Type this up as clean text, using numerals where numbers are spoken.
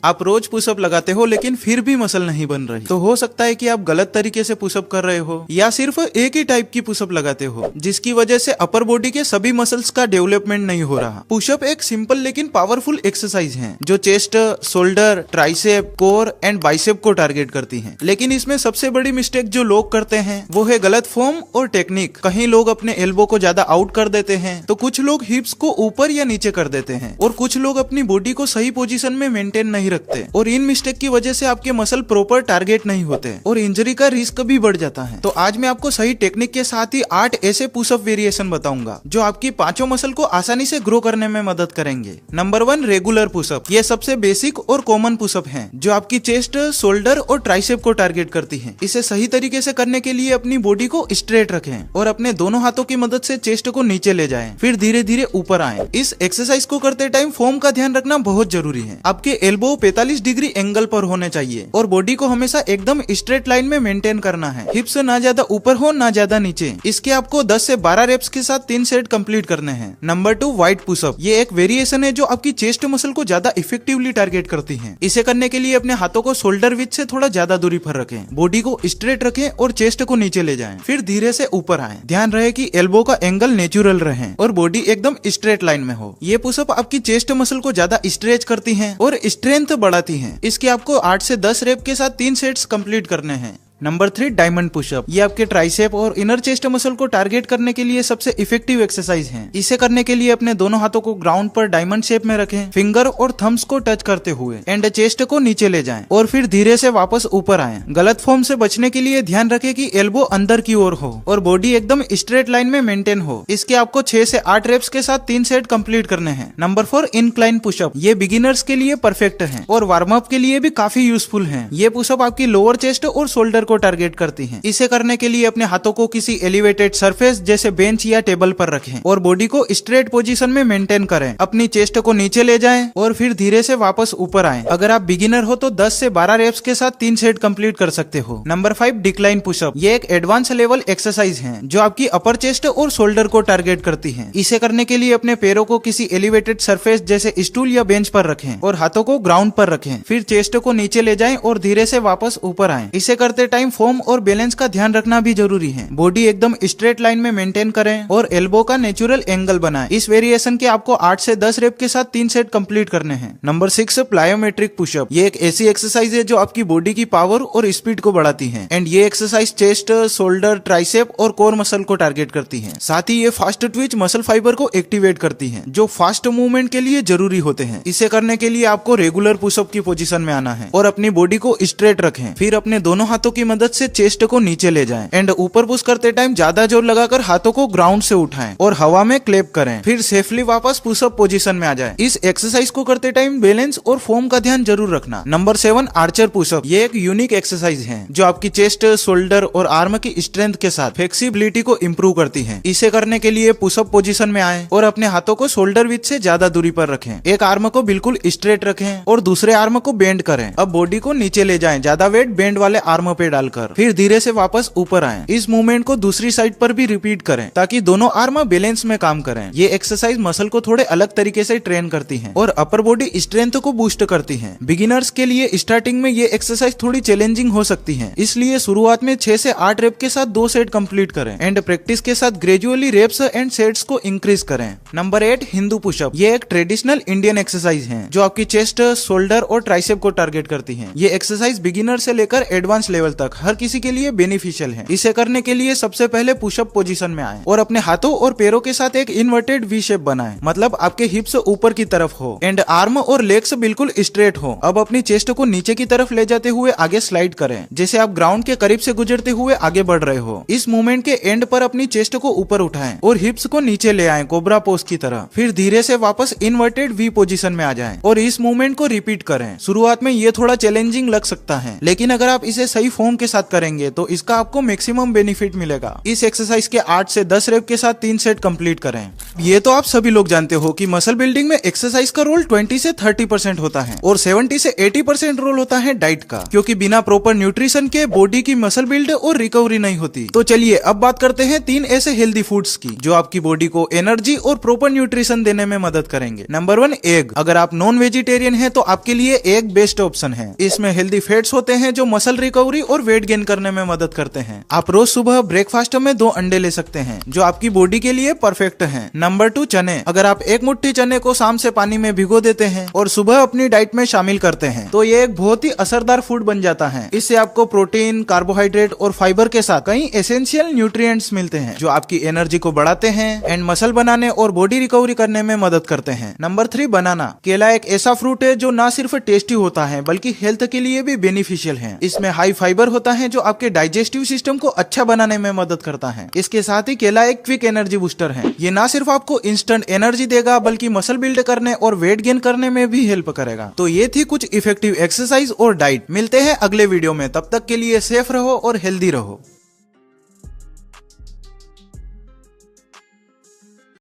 आप रोज पुशअप लगाते हो लेकिन फिर भी मसल नहीं बन रही, तो हो सकता है कि आप गलत तरीके से पुशअप कर रहे हो या सिर्फ एक ही टाइप की पुशअप लगाते हो, जिसकी वजह से अपर बॉडी के सभी मसल्स का डेवलपमेंट नहीं हो रहा। पुशअप एक सिंपल लेकिन पावरफुल एक्सरसाइज है जो chest, shoulder, tricep, core and bicep को टारगेट करती है। लेकिन इसमें सबसे बड़ी मिस्टेक जो लोग करते हैं वो है गलत फॉर्म और टेक्निक। कहीं लोग अपने एल्बो को ज्यादा आउट कर देते हैं, तो कुछ लोग हिप्स को ऊपर या नीचे कर देते हैं, और कुछ लोग अपनी बॉडी को सही पोजीशन में मेंटेन नहीं रखते, और इन मिस्टेक की वजह से आपके मसल प्रॉपर टारगेट नहीं होते और इंजरी का रिस्क भी बढ़ जाता है। तो आज मैं आपको सही टेक्निक के साथ ही 8 ऐसे पुशअप वेरिएशन बताऊंगा जो आपकी पांचों मसल को आसानी से ग्रो करने में मदद करेंगे। Number 1, regular pushup. ये सबसे बेसिक और कॉमन पुशअप है जो आपकी चेस्ट, शोल्डर और ट्राइसेप को टारगेट करती है। इसे सही तरीके से करने के लिए अपनी बॉडी को स्ट्रेट रखें और अपने दोनों हाथों की मदद से चेस्ट को नीचे ले जाएं, फिर धीरे धीरे ऊपर आएं। इस एक्सरसाइज को करते टाइम फॉर्म का ध्यान रखना बहुत जरूरी है। आपके एल्बो 45 डिग्री एंगल पर होने चाहिए और बॉडी को हमेशा एकदम स्ट्रेट लाइन में मेंटेन करना है। हिप्स ना ज्यादा ऊपर हो ना ज्यादा नीचे। इसके आपको 10 से 12 रेप्स के साथ 3 सेट कंप्लीट करने हैं। Number 2, wide pushup. ये एक वेरिएशन है जो आपकी चेस्ट मसल को ज्यादा इफेक्टिवली टारगेट करती है। इसे करने के लिए अपने हाथों को शोल्डर विड्थ से थोड़ा ज्यादा दूरी पर रखें, बॉडी को स्ट्रेट रखें और चेस्ट को नीचे ले जाएं, फिर धीरे से ऊपर आएं। ध्यान रहे कि एल्बो का एंगल नेचुरल रहे और बॉडी एकदम स्ट्रेट लाइन में हो। ये पुशअप आपकी चेस्ट मसल को ज्यादा स्ट्रेच करती हैं और स्ट्रेंथ बढ़ाती हैं। इसके आपको 8 से 10 रेप के साथ 3 सेट्स कंप्लीट करने हैं। Number 3, diamond pushup. ये आपके ट्राइसेप और इनर चेस्ट मसल को टारगेट करने के लिए सबसे इफेक्टिव एक्सरसाइज है। इसे करने के लिए अपने दोनों हाथों को ग्राउंड पर डायमंड शेप में रखें, फिंगर और थम्स को टच करते हुए एंड चेस्ट को नीचे ले जाएं और फिर धीरे से वापस ऊपर आएं। गलत फॉर्म से बचने के लिए ध्यान रखें कि एल्बो अंदर की ओर हो और बॉडी एकदम स्ट्रेट लाइन में मेंटेन हो। इसके आपको 6 से 8 रेप्स के साथ 3 सेट कंप्लीट करने हैं। Number 4, incline pushup. ये बिगिनर्स के लिए परफेक्ट है और वार्म अप के लिए भी काफी यूजफुल है। ये पुशअप आपकी लोअर चेस्ट और शोल्डर को टारगेट करती है। इसे करने के लिए अपने हाथों को किसी एलिवेटेड सरफेस जैसे बेंच या टेबल पर रखें और बॉडी को स्ट्रेट पोजीशन में मेंटेन करें। अपनी चेस्ट को नीचे ले जाएं और फिर धीरे से वापस ऊपर आएं। अगर आप बिगिनर हो तो 10 से 12 रेप्स के साथ 3 सेट कंप्लीट कर सकते हो। Number 5, decline pushup. ये एक एडवांस लेवल एक्सरसाइज है जो आपकी अपर चेस्ट और शोल्डर को टारगेट करती है। इसे करने के लिए अपने पैरों को किसी एलिवेटेड सरफेस जैसे स्टूल या बेंच पर रखें और हाथों को ग्राउंड पर रखें, फिर चेस्ट को नीचे ले जाएं और धीरे से वापस ऊपर आएं। इसे करते टाइम फॉर्म और बैलेंस का ध्यान रखना भी जरूरी है। बॉडी एकदम स्ट्रेट लाइन में मेंटेन करें और एल्बो का नेचुरल एंगल बनाएं। इस वेरिएशन के आपको 8 से 10 रेप के साथ 3 सेट कंप्लीट करने हैं। Number 6, plyometric pushup. ये एक ऐसी एक्सरसाइज है जो आपकी बॉडी की पावर और स्पीड को बढ़ाती है एंड ये एक्सरसाइज चेस्ट, शोल्डर, ट्राइसेप और कोर मसल को टारगेट करती है। साथ ही ये फास्ट ट्विच मसल फाइबर को एक्टिवेट करती है जो फास्ट मूवमेंट के लिए जरूरी होते हैं। इसे करने के लिए आपको रेगुलर पुशअप की पोजीशन में आना है और अपनी बॉडी को स्ट्रेट रखें, फिर अपने दोनों हाथों की मदद से चेस्ट को नीचे ले जाएं एंड ऊपर पुश करते टाइम ज्यादा जोर लगाकर हाथों को ग्राउंड से उठाएं और हवा में क्लैप करें, फिर सेफली वापस पुशअप पोजीशन में आ जाएं। इस एक्सरसाइज को करते टाइम बैलेंस और फॉर्म का ध्यान जरूर रखना। Number 7, archer pushup. ये एक यूनिक एक्सरसाइज है जो आपकी चेस्ट, शोल्डर और आर्म की स्ट्रेंथ के साथ फ्लेक्सिबिलिटी को इम्प्रूव करती है। इसे करने के लिए पुशअप पोजीशन में आए और अपने हाथों को शोल्डर विड्थ से ज्यादा दूरी पर रखें। एक आर्म को बिल्कुल स्ट्रेट रखें और दूसरे आर्म को बेंड करें। अब बॉडी को नीचे ले जाएं, ज्यादा वेट बेंड वाले आर्म पे डालकर, फिर धीरे से वापस ऊपर आएं। इस मूवमेंट को दूसरी साइड पर भी रिपीट करें ताकि दोनों आर्म बैलेंस में काम करें। ये एक्सरसाइज मसल को थोड़े अलग तरीके से ट्रेन करती है और अपर बॉडी स्ट्रेंथ को बूस्ट करती है। बिगिनर्स के लिए स्टार्टिंग में ये एक्सरसाइज थोड़ी चैलेंजिंग हो सकती है, इसलिए शुरुआत में 6 से 8 रेप के साथ 2 सेट कंप्लीट करें एंड प्रैक्टिस के साथ ग्रेजुअली रेप्स एंड सेट्स को इंक्रीज करें। Number 8, Hindu pushup. ये एक ट्रेडिशनल इंडियन एक्सरसाइज है जो आपकी चेस्ट, शोल्डर और ट्राइसेप को टारगेट करती है। ये एक्सरसाइज बिगिनर से लेकर एडवांस लेवल तक हर किसी के लिए बेनिफिशियल है। इसे करने के लिए सबसे पहले पुशअप पोजीशन में आए और अपने हाथों और पैरों के साथ एक इन्वर्टेड वी शेप बनाएं, मतलब आपके हिप्स ऊपर की तरफ हो एंड आर्म और लेग्स बिल्कुल स्ट्रेट हो। अब अपनी चेस्ट को नीचे की तरफ ले जाते हुए आगे स्लाइड करें, जैसे आप ग्राउंड के करीब से गुजरते हुए आगे बढ़ रहे हो। इस मूवमेंट के एंड पर अपनी चेस्ट को ऊपर उठाएं और हिप्स को नीचे ले आएं कोबरा पोज की तरह, फिर धीरे से वापस इन्वर्टेड वी पोजीशन में आ जाएं और इस मूवमेंट को रिपीट करें। शुरुआत में ये थोड़ा चैलेंजिंग लग सकता है, लेकिन अगर आप इसे सही फॉर्म मिनिमम के साथ करेंगे तो इसका आपको मैक्सिमम बेनिफिट मिलेगा। इस एक्सरसाइज के 8 से 10 रेप के साथ 3 सेट कंप्लीट करें। ये तो आप सभी लोग जानते हो कि मसल बिल्डिंग में एक्सरसाइज का रोल 20 से 30% होता है और 70 से 80% रोल होता है डाइट का, क्योंकि बिना प्रॉपर न्यूट्रिशन के बॉडी की मसल बिल्ड और रिकवरी नहीं होती। तो चलिए अब बात करते हैं 3 ऐसे हेल्दी फूड्स की जो आपकी बॉडी को एनर्जी और प्रॉपर न्यूट्रिशन देने में मदद करेंगे। Number 1, egg. अगर आप नॉन वेजिटेरियन हैं तो आपके लिए एग बेस्ट ऑप्शन है। इसमें हेल्दी फैट्स होते हैं जो मसल रिकवरी और वेट गेन करने में मदद करते हैं। आप रोज सुबह ब्रेकफास्ट में 2 अंडे ले सकते हैं जो आपकी बॉडी के लिए परफेक्ट हैं। नंबर 2, चने। अगर आप एक मुट्ठी चने को शाम से पानी में भिगो देते हैं और सुबह अपनी डाइट में शामिल करते हैं तो ये एक बहुत ही असरदार फूड बन जाता है। इससे आपको प्रोटीन, कार्बोहाइड्रेट और फाइबर के साथ कई एसेंशियल न्यूट्रिएंट्स मिलते हैं जो आपकी एनर्जी को बढ़ाते हैं एंड मसल बनाने और बॉडी रिकवरी करने में मदद करते हैं। नंबर 3, बनाना। केला एक ऐसा फ्रूट है जो ना सिर्फ टेस्टी होता है बल्कि हेल्थ के लिए भी बेनिफिशियल है। इसमें हाई फाइबर होता है जो आपके डाइजेस्टिव सिस्टम को अच्छा बनाने में मदद करता है। इसके साथ ही केला एक क्विक एनर्जी बूस्टर है। ये ना सिर्फ आपको इंस्टेंट एनर्जी देगा बल्कि मसल बिल्ड करने और वेट गेन करने में भी हेल्प करेगा। तो ये थी कुछ इफेक्टिव एक्सरसाइज और डाइट। मिलते हैं अगले वीडियो में, तब तक के लिए सेफ रहो और हेल्दी रहो।